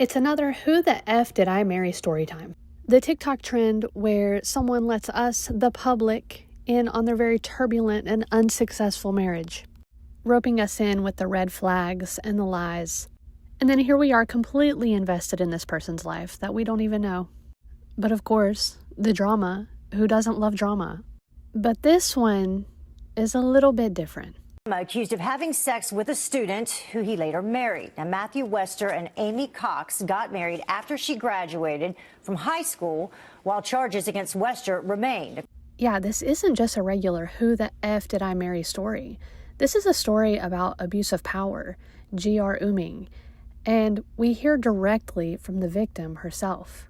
It's another Who the F Did I Marry story time. The TikTok trend where someone lets us, the public, in on their very turbulent and unsuccessful marriage, roping us in with the red flags and the lies. And then here we are completely invested in this person's life that we don't even know. But of course, the drama. Who doesn't love drama? But this one is a little bit different. Accused of having sex with a student who he later married. Now, Matthew Wester and Amy Cox got married after she graduated from high school, while charges against Wester remained. Yeah, this isn't just a regular Who the F Did I Marry story. This is a story about abusive power, grooming, and we hear directly from the victim herself.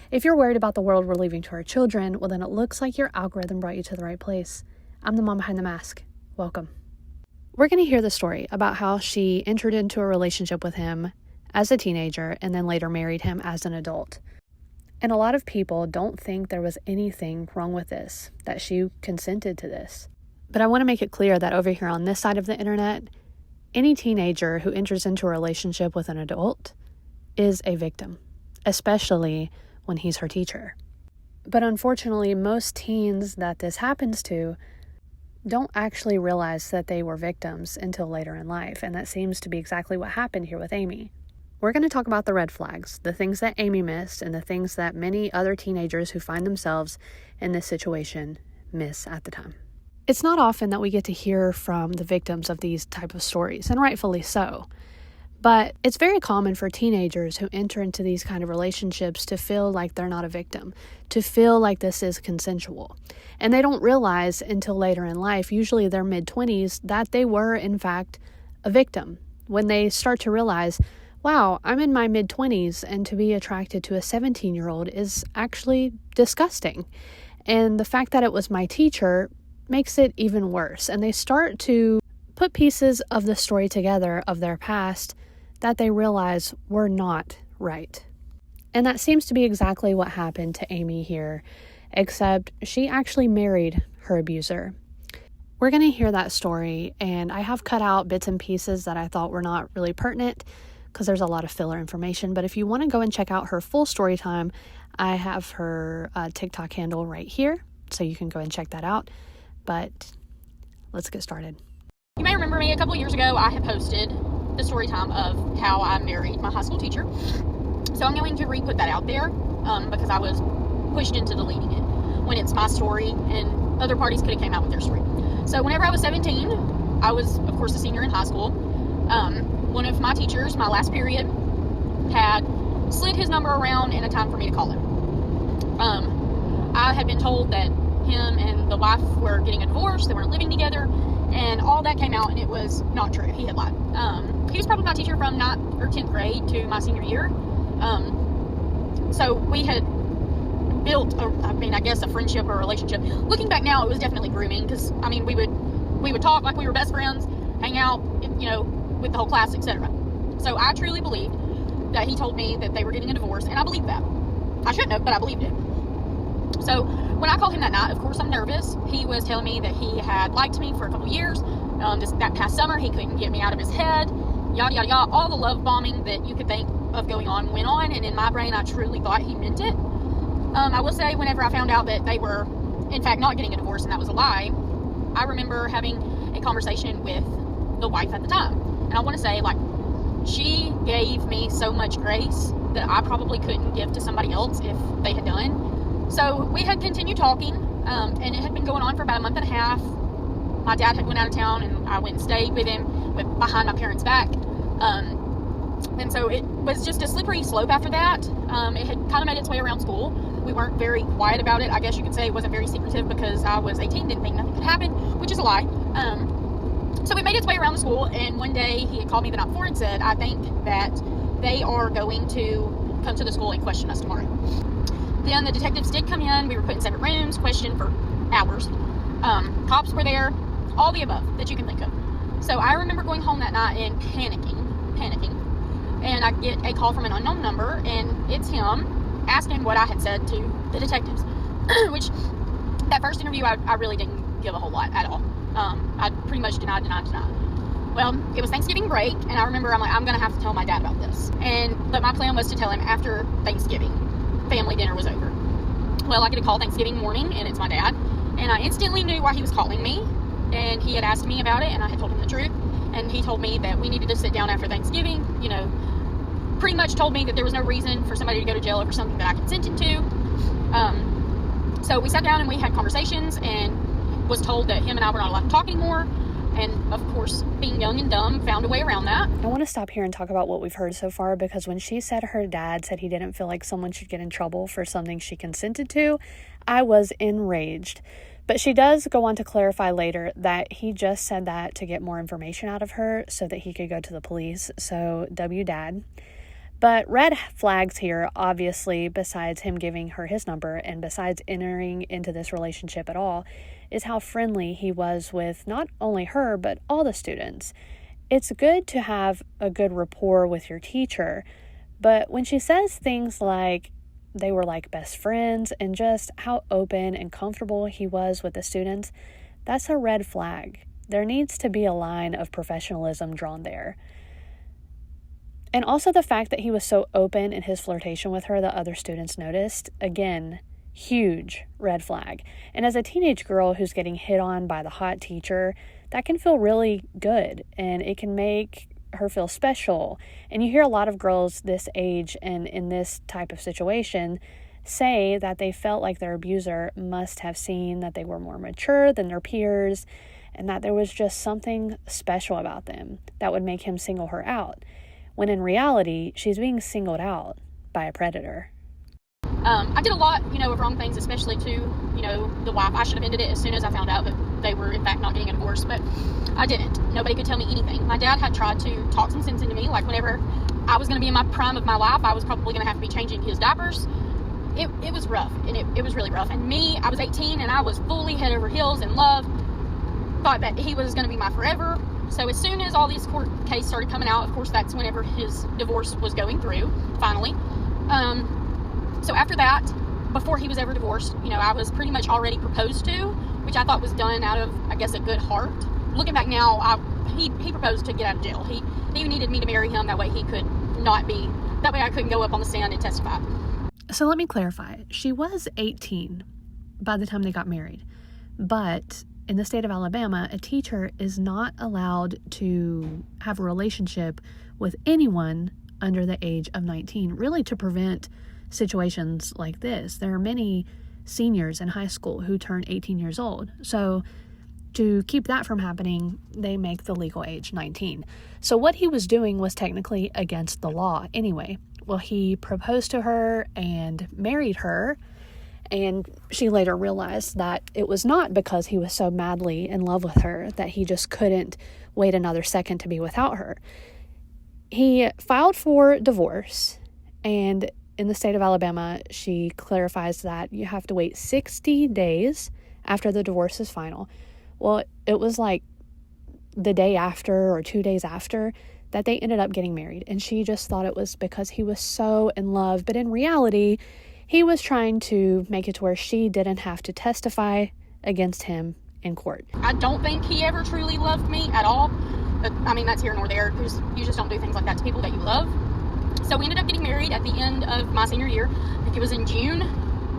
If you're worried about the world we're leaving to our children, well then it looks like your algorithm brought you to the right place. I'm the mom behind the mask. Welcome. We're going to hear the story about how she entered into a relationship with him as a teenager and then later married him as an adult. And a lot of people don't think there was anything wrong with this, that she consented to this. But I want to make it clear that over here on this side of the internet, any teenager who enters into a relationship with an adult is a victim, especially when he's her teacher. But unfortunately, most teens that this happens to don't actually realize that they were victims until later in life, and that seems to be exactly what happened here with Amy. We're going to talk about the red flags, the things that Amy missed, and the things that many other teenagers who find themselves in this situation miss at the time. It's not often that we get to hear from the victims of these type of stories, and rightfully so. But it's very common for teenagers who enter into these kind of relationships to feel like they're not a victim, to feel like this is consensual. And they don't realize until later in life, usually their mid-20s, that they were, in fact, a victim. When they start to realize, wow, I'm in my mid-20s, and to be attracted to a 17-year-old is actually disgusting. And the fact that it was my teacher makes it even worse. And they start to put pieces of the story together of their past that they realize were not right. And that seems to be exactly what happened to Amy here, except she actually married her abuser. We're going to hear that story, and I have cut out bits and pieces that I thought were not really pertinent because there's a lot of filler information. But if you want to go and check out her full story time, I have her TikTok handle right here, so you can go and check that out. But let's get started. You may remember me a couple years ago. I had posted the story time of how I married my high school teacher. So I'm going to re-put that out there because I was pushed into deleting it when it's my story and other parties could have came out with their story. So whenever I was 17, I was, of course, a senior in high school. One of my teachers, my last period, had slid his number around in a time for me to call him. I had been told that him and the wife were getting a divorce, they weren't living together, and all that came out, and it was not true. He had lied. He was probably my teacher from 9th or 10th grade to my senior year. So we had built, a friendship or a relationship. Looking back now, it was definitely grooming, because, we would talk like we were best friends, hang out, with the whole class, etc. So I truly believed that he told me that they were getting a divorce, and I believed that. I shouldn't have, but I believed it. So when I called him that night, of course I'm nervous. He was telling me that he had liked me for a couple years. That past summer, he couldn't get me out of his head. Yada, yada, yada. All the love bombing that you could think of going on went on. And in my brain, I truly thought he meant it. I will say, whenever I found out that they were, in fact, not getting a divorce and that was a lie, I remember having a conversation with the wife at the time. And I want to say, she gave me so much grace that I probably couldn't give to somebody else if they had done. So we had continued talking, and it had been going on for about a month and a half. My dad had went out of town, and I went and stayed with him behind my parents' back. And so it was just a slippery slope after that. It had kind of made its way around school. We weren't very quiet about it. I guess you could say it wasn't very secretive because I was 18, didn't think nothing could happen, which is a lie. So it made its way around the school, and one day he had called me the night before and said, I think that they are going to come to the school and question us tomorrow. Then the detectives did come in. We were put in separate rooms, questioned for hours. Cops were there, all the above that you can think of. So I remember going home that night and panicking. And I get a call from an unknown number, and it's him asking what I had said to the detectives. Which, that first interview, I really didn't give a whole lot at all. I pretty much denied. Well, it was Thanksgiving break, and I remember I'm like, I'm going to have to tell my dad about this. But my plan was to tell him after Thanksgiving. Family dinner was over. Well, I get a call Thanksgiving morning, and it's my dad. And I instantly knew why he was calling me. And he had asked me about it, and I had told him the truth. And he told me that we needed to sit down after Thanksgiving. You know, pretty much told me that there was no reason for somebody to go to jail over something that I consented to. So we sat down and we had conversations, and was told that him and I were not allowed to talk anymore. And of course, being young and dumb, found a way around that. I want to stop here and talk about what we've heard so far, because when she said her dad said he didn't feel like someone should get in trouble for something she consented to, I was enraged. But she does go on to clarify later that he just said that to get more information out of her so that he could go to the police. So, W Dad. But red flags here, obviously, besides him giving her his number and besides entering into this relationship at all, is how friendly he was with not only her, but all the students. It's good to have a good rapport with your teacher, but when she says things like they were like best friends and just how open and comfortable he was with the students, that's a red flag. There needs to be a line of professionalism drawn there. And also the fact that he was so open in his flirtation with her that other students noticed, again, huge red flag. And as a teenage girl who's getting hit on by the hot teacher, that can feel really good, and it can make her feel special. And you hear a lot of girls this age and in this type of situation say that they felt like their abuser must have seen that they were more mature than their peers, and that there was just something special about them that would make him single her out, when in reality, she's being singled out by a predator. I did a lot, of wrong things, especially to, the wife. I should have ended it as soon as I found out that they were, in fact, not getting a divorce, but I didn't. Nobody could tell me anything. My dad had tried to talk some sense into me, like whenever I was going to be in my prime of my life, I was probably going to have to be changing his diapers. It was rough, and it was really rough. And me, I was 18, and I was fully head over heels in love, thought that he was going to be my forever. So as soon as all these court cases started coming out, of course, that's whenever his divorce was going through, finally. So after that, before he was ever divorced, I was pretty much already proposed to, which I thought was done out of, I guess, a good heart. Looking back now, he proposed to get out of jail. He needed me to marry him, that way he could not be, that way I couldn't go up on the stand and testify. So let me clarify. She was 18 by the time they got married, but in the state of Alabama, a teacher is not allowed to have a relationship with anyone under the age of 19, really to prevent situations like this. There are many seniors in high school who turn 18 years old. So to keep that from happening, they make the legal age 19. So what he was doing was technically against the law anyway. Well, he proposed to her and married her, and she later realized that it was not because he was so madly in love with her that he just couldn't wait another second to be without her. He filed for divorce, and in the state of Alabama, she clarifies that you have to wait 60 days after the divorce is final. Well, it was like the day after or 2 days after that they ended up getting married, and she just thought it was because he was so in love, but in reality, he was trying to make it to where she didn't have to testify against him in court. I don't think he ever truly loved me at all. But, that's here nor there, because you just don't do things like that to people that you love. So we ended up getting married at the end of my senior year. I think it was in June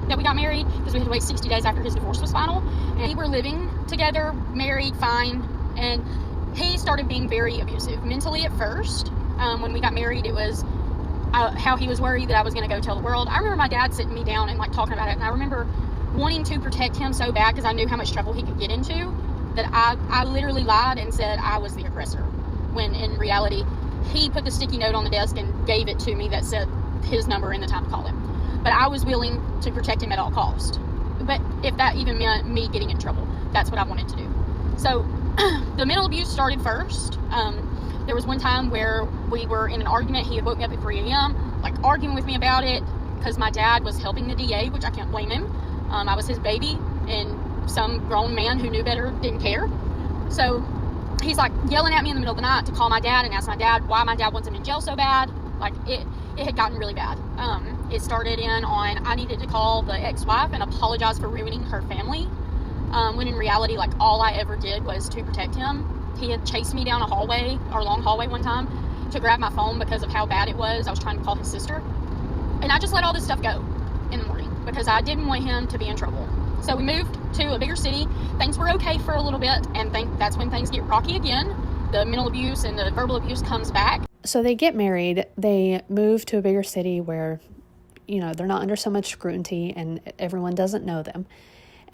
that we got married, because we had to wait 60 days after his divorce was final. And we were living together, married, fine. And he started being very abusive, mentally at first. When we got married, it was how he was worried that I was going to go tell the world. I remember my dad sitting me down and talking about it, and I remember wanting to protect him so bad because I knew how much trouble he could get into, that I literally lied and said I was the aggressor, when in reality he put the sticky note on the desk and gave it to me that said his number and the time to call him. But I was willing to protect him at all cost. But if that even meant me getting in trouble, that's what I wanted to do. So the mental abuse started first. There was one time where we were in an argument. He had woke me up at 3 a.m., arguing with me about it, because my dad was helping the DA, which I can't blame him. I was his baby, and some grown man who knew better didn't care. So he's yelling at me in the middle of the night to call my dad and ask my dad why my dad wants him in jail so bad. It had gotten really bad. It started on I needed to call the ex-wife and apologize for ruining her family, when in reality, all I ever did was to protect him. He had chased me down our long hallway one time to grab my phone because of how bad it was. I was trying to call his sister. And I just let all this stuff go in the morning because I didn't want him to be in trouble. So we moved to a bigger city. Things were okay for a little bit, and that's when things get rocky again. The mental abuse and the verbal abuse comes back. So they get married. They move to a bigger city where, they're not under so much scrutiny and everyone doesn't know them.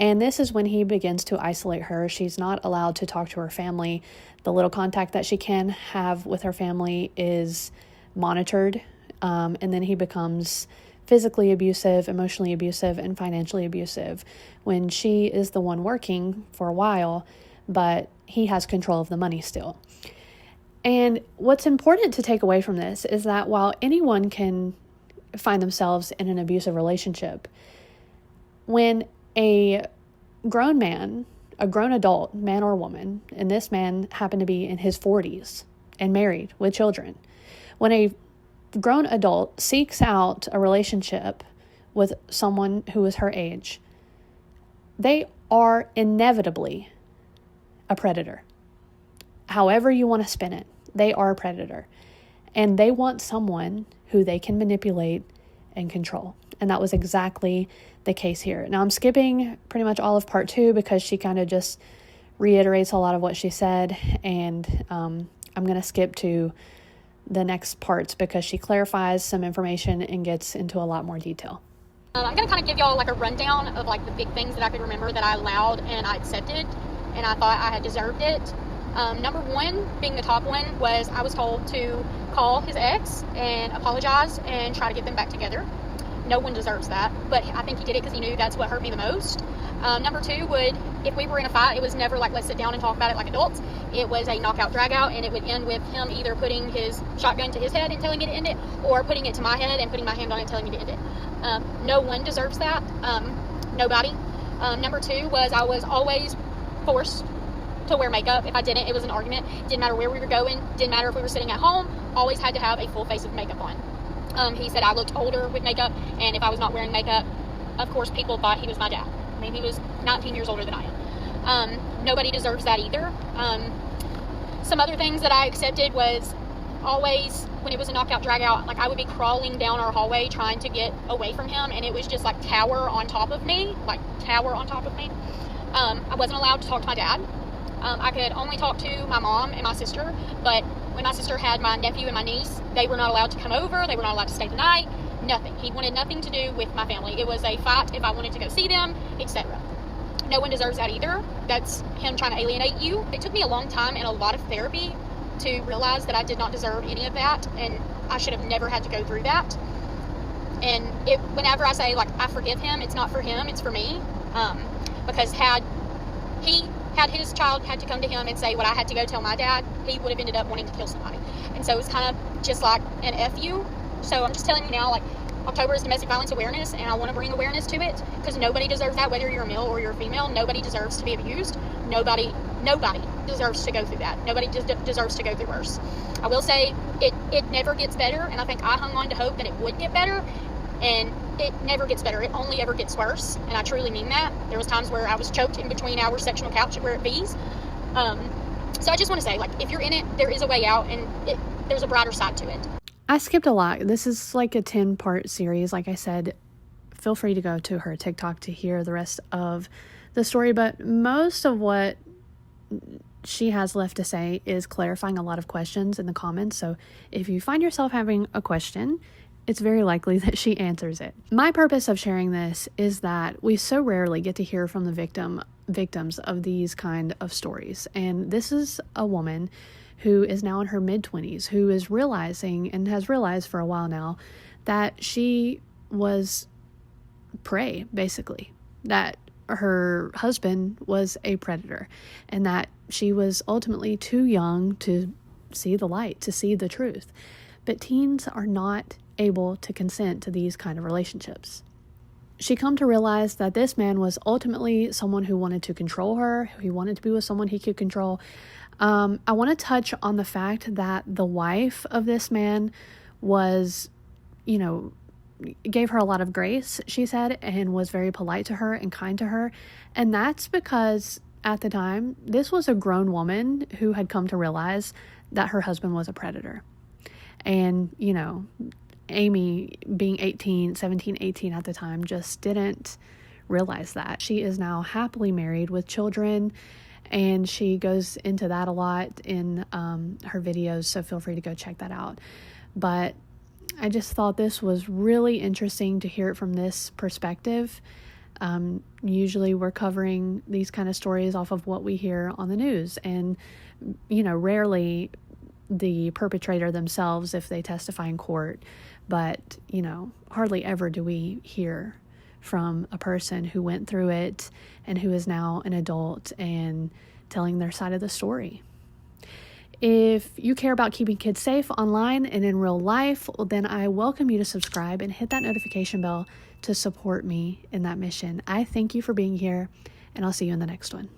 And this is when he begins to isolate her. She's not allowed to talk to her family. The little contact that she can have with her family is monitored. And then he becomes physically abusive, emotionally abusive, and financially abusive when she is the one working for a while, but he has control of the money still. And what's important to take away from this is that while anyone can find themselves in an abusive relationship, when a grown man, a grown adult, man or woman, and this man happened to be in his 40s and married with children, when a grown adult seeks out a relationship with someone who is her age, they are inevitably a predator. However you want to spin it, they are a predator. And they want someone who they can manipulate and control. And that was exactly the case here. Now I'm skipping pretty much all of part 2 because she kind of just reiterates a lot of what she said. And I'm going to skip to the next parts because she clarifies some information and gets into a lot more detail. I'm going to kind of give y'all like a rundown of like the big things that I could remember that I allowed and I accepted and I thought I had deserved it. Number one, being the top one, was I was told to call his ex and apologize and try to get them back together. No one deserves that, but I think he did it because he knew that's what hurt me the most. Number two would, if we were in a fight, it was never like, let's sit down and talk about it like adults. It was a knockout, drag out, and it would end with him either putting his shotgun to his head and telling me to end it, or putting it to my head and putting my hand on it and telling me to end it. No one deserves that. Nobody. Number two was I was always forced to wear makeup. If I didn't, it was an argument. Didn't matter where we were going. Didn't matter if we were sitting at home. Always had to have a full face of makeup on. He said I looked older with makeup, and if I was not wearing makeup, of course, people thought he was my dad. I mean, he was 19 years older than I am. Nobody deserves that either. Some other things that I accepted was always, when it was a knockout, drag out, like I would be crawling down our hallway trying to get away from him, and it was just like tower on top of me. I wasn't allowed to talk to my dad. I could only talk to my mom and my sister, but when my sister had my nephew and my niece, they were not allowed to come over. They were not allowed to stay the night. Nothing. He wanted nothing to do with my family. It was a fight if I wanted to go see them, etc. No one deserves that either. That's him trying to alienate you. It took me a long time and a lot of therapy to realize that I did not deserve any of that, and I should have never had to go through that. And whenever I say, like, I forgive him, it's not for him, it's for me. Because had his child had to come to him and say what I had to go tell my dad, he would have ended up wanting to kill somebody. And so it's kind of just like an F you. So I'm just telling you now, like, October is Domestic Violence Awareness, and I want to bring awareness to it, because nobody deserves that, whether you're a male or you're a female. Nobody deserves to be abused. Nobody deserves to go through that. Nobody deserves to go through worse. I will say it never gets better, and I think I hung on to hope that it would get better, and it never gets better. It only ever gets worse, and I truly mean that. There was times where I was choked in between our sectional couch where it bees. So I just want to say, like, if you're in it, there is a way out, and there's a brighter side to it. I skipped a lot. This is like a 10-part series. Like I said, feel free to go to her TikTok to hear the rest of the story. But most of what she has left to say is clarifying a lot of questions in the comments. So if you find yourself having a question, it's very likely that she answers it. My purpose of sharing this is that we so rarely get to hear from the victims of these kind of stories. And this is a woman who is now in her mid-20s, who is realizing, and has realized for a while now, that she was prey, basically. That her husband was a predator, and that she was ultimately too young to see the light, to see the truth. But teens are not able to consent to these kind of relationships. She come to realize that this man was ultimately someone who wanted to control her. He wanted to be with someone he could control. I want to touch on the fact that the wife of this man was, gave her a lot of grace, she said, and was very polite to her and kind to her. And that's because at the time, this was a grown woman who had come to realize that her husband was a predator. And, Amy, being 17, 18 at the time, just didn't realize that. She is now happily married with children, and she goes into that a lot in her videos, so feel free to go check that out. But I just thought this was really interesting to hear it from this perspective. Usually we're covering these kind of stories off of what we hear on the news, and, rarely the perpetrator themselves if they testify in court. But, hardly ever do we hear from a person who went through it and who is now an adult and telling their side of the story. If you care about keeping kids safe online and in real life, then I welcome you to subscribe and hit that notification bell to support me in that mission. I thank you for being here, and I'll see you in the next one.